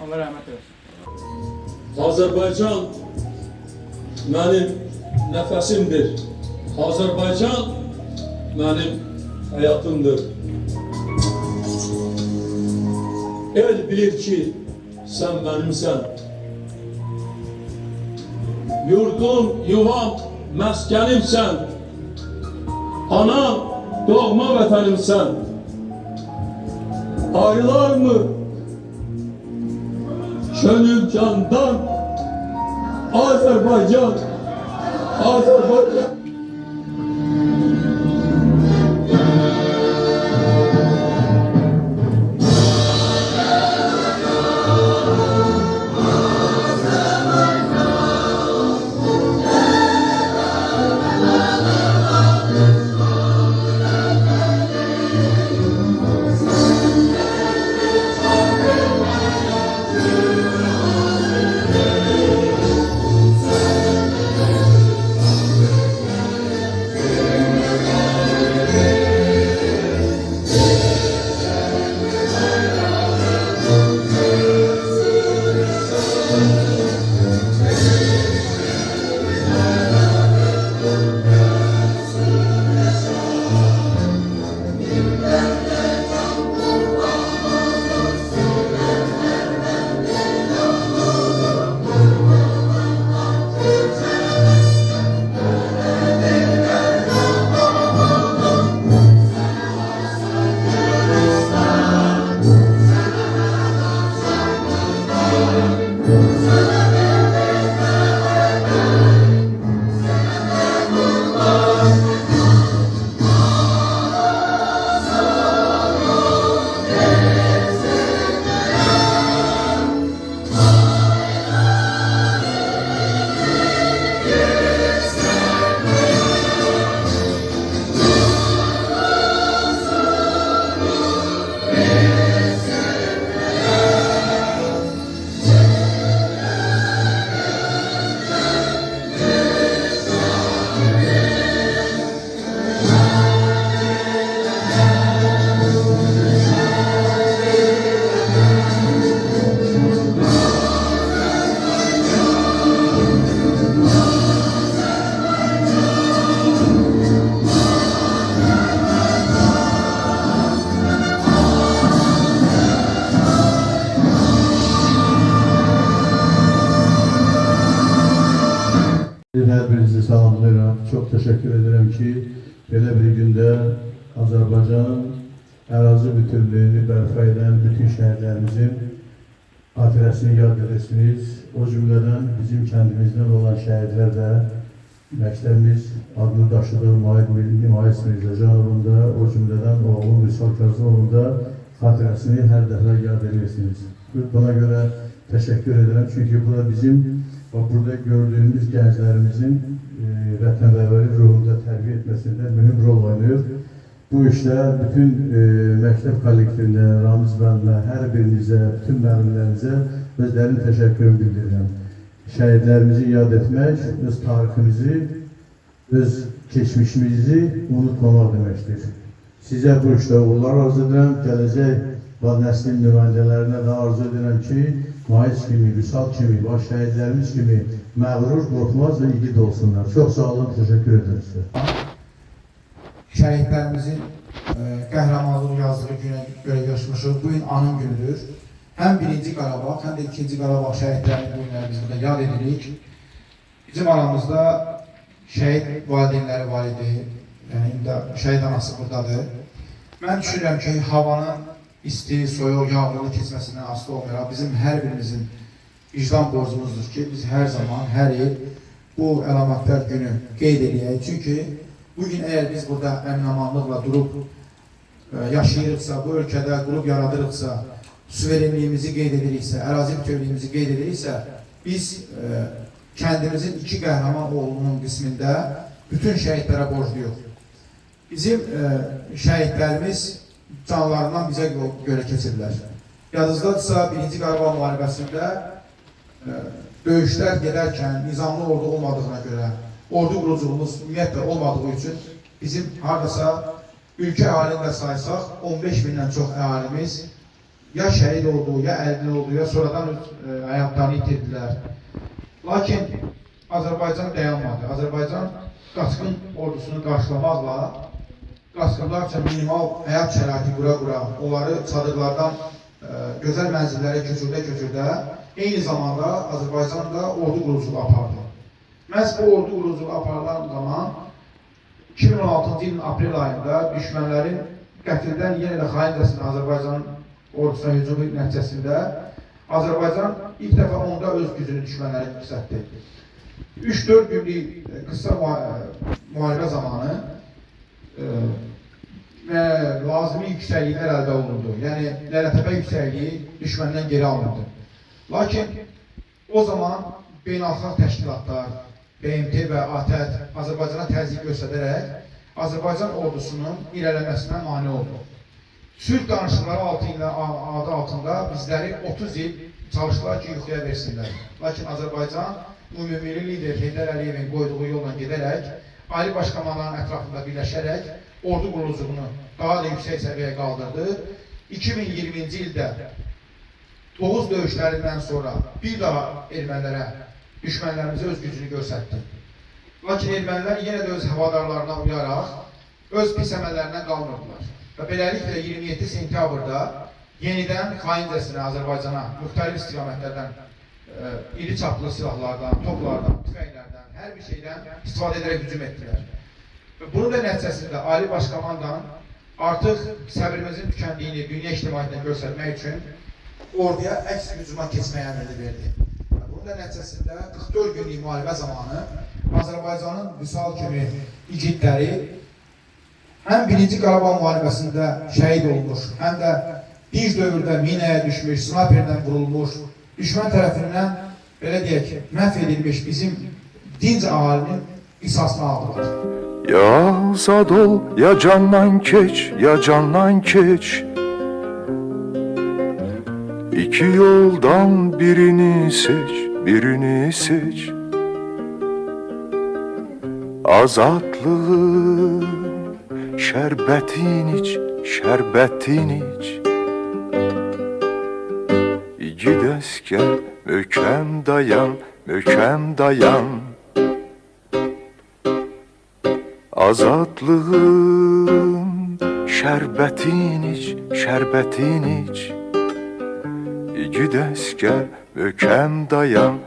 Allah rahmet eylesin. Azerbaycan benim nefesimdir. Azerbaycan benim hayatımdır. El bilir ki sen benimsen. Yurdum, yuvam, meskenimsen. Anam, doğma vətənimsən. Aylar mı? Gönül candan Azerbaycan, Azerbaycan. Her birinizi salamlayıram. Çok teşekkür ederim ki böyle bir günde Azerbaycan ərazi bütünlüğünü bərpa edən bütün şəhərlərimizin xatirəsini yad edirsiniz. O cümleden bizim kendimizden olan şəhidlər də məktəbimiz adını daşıdığı Mayıs Mirzacanov'un da, o cümleden oğlum Vüsal Kazımov'un da xatirəsini hər dəfə yad edirsiniz. Buna göre teşekkür ederim çünkü bu da bizim burada gördüğümüz gençlerimizin vətənpərvərlik ruhunda tərbiyə etmesinde mühim rol oynuyor. Bu işte bütün məktəb kollektivində, Ramiz bəndlə, hər birinizə, bütün müəllimlərinizə özlərinin təşəkkürünü bildirirəm. Şəhidlərimizi yad etmək, öz tariximizi, öz keçmişimizi unutmamaq deməkdir. Sizə bu işdə uğurlar arzu edirəm, gələcək nəslin nümayəndələrinə də arzu edirəm ki, Mayıs kimi, Vüsal kimi, baş şəhidlərimiz kimi məğrur, qorxmaz və igid olsunlar. Çox sağ olun, təşəkkür ederim sizə. Şəhidlərimizin qəhrəmanlıq yazdığı günə görə yaşamışıq. Bu gün anın günüdür. Həm 1-ci Qarabağ, həm də 2-ci Qarabağ şəhidlərinin bu günləri biz burada yad edirik. Bizim aramızda şəhid valideynləri var idi. Yəni, indi şəhid anası buradadır. Mən düşünürəm ki, havanın isti, soyuq, yağmurlu keçməsindən asılı olmayaraq bizim hər birimizin vicdan borcumuzdur ki, biz hər zaman, hər il bu əlamətlər günü qeyd edək. Çünki bugün əgər biz burada əmin-amanlıqla durub yaşayırıqsa, bu ölkədə qurub yaradırıqsa, suverenliyimizi qeyd ediriksə, ərazi bütövlüyümüzü qeyd ediriksə, biz kəndimizin iki qəhrəman oğlunun qismində bütün şəhidlərə borcluyuq. Bizim şəhidlərimiz canlarından bizə görə keçirlər. Yadınızdadırsa, 1-ci Qarabağ müharibəsində döyüşlər gedərkən nizamlı ordu olmadığına görə, ordu quruculuğumuz ümumiyyətlə olmadığı üçün bizim haradasa ülkə əhalisini də saysaq 15 bindən çox əhalimiz ya şəhid oldu, ya əlil oldu, ya sonradan həyatlarını itirdilər. Lakin Azərbaycan dayanmadı. Azərbaycan qaçqın ordusunu qarşılamaqla qaçqınlar üçün minimal həyat şəraiti qura-qura, onları çadırlardan gözəl mənzillərə köçürdə, eyni zamanda Azərbaycanda ordu quruculuğu apardı. Məhz bu ordu quruculuğu aparılan zaman 2016-cı ilin aprel ayında düşmənlərin qətldən yenə də xain Azərbaycan ordusuna hücumu nəticəsində Azərbaycan ilk dəfə onda öz gücünü düşmənlərə yüksəltdi. 3-4 günlük qısa müharibə zamanı və lazımi yüksəkliklər əldə olundu. Yəni, Lələtəpə yüksəkliyi düşməndən geri alındı. Lakin o zaman beynəlxalq təşkilatlar, BMT və ATƏT Azərbaycana təzyiq göstərərək Azərbaycan ordusunun irəliləməsinə mane oldu. Sülh danışıqları adı altında bizləri 30 il çalışdılar ki, yuxuya versinlər. Lakin Azərbaycan ümumilli lider Heydər Əliyevin qoyduğu yolla gedərək, ali başkomandanın ətrafında birləşərək ordu quruculuğunu daha da yüksək səviyyəyə qaldırdı. 2020-ci ildə Tovuz döyüşlərindən sonra bir daha ermənilərə, düşmənlərimizə öz gücünü göstərdi. Lakin ermənilər yenə də öz havadarlarına uyaraq, öz pis əməllərindən qalmırdılar. Və beləliklə 27 sentyabrda yenidən xaincəsinə Azərbaycana müxtəlif istiqamətlərdən iri çaplı silahlardan, toplardan, tüfəklərdən, hər bir şeydən istifadə edərək hücum etdilər. Və bunun da nəticəsində Ali Başkomandanın artıq səbrimizin tükəndiyini dünya ictimaiyyətinə göstərmək üçün orduya əks hücuma keçməyə əmrini verdi. Bunun da nəticəsində 44 günlük müharibə zamanı Azərbaycanın Vüsal kimi igidləri həm 1-ci Qarabağ müharibəsində şəhid olmuş, həm də dinc dövrdə minəyə düşmüş, sniperdən vurulmuş, düşmən tərəfindən, belə deyək, məhv edilmiş bizim dinc ahalinin qisasını aldılar. Ya zad ol, ya candan keç, ya candan keç. İki yoldan birini seç, birini seç. Azatlığın şərbətin iç, şərbətin iç. İgid əskər, möhkəm dayan, möhkəm dayan. Azatlığın şərbətin iç, şərbətin iç. İgid əskər, möhkəm dayan,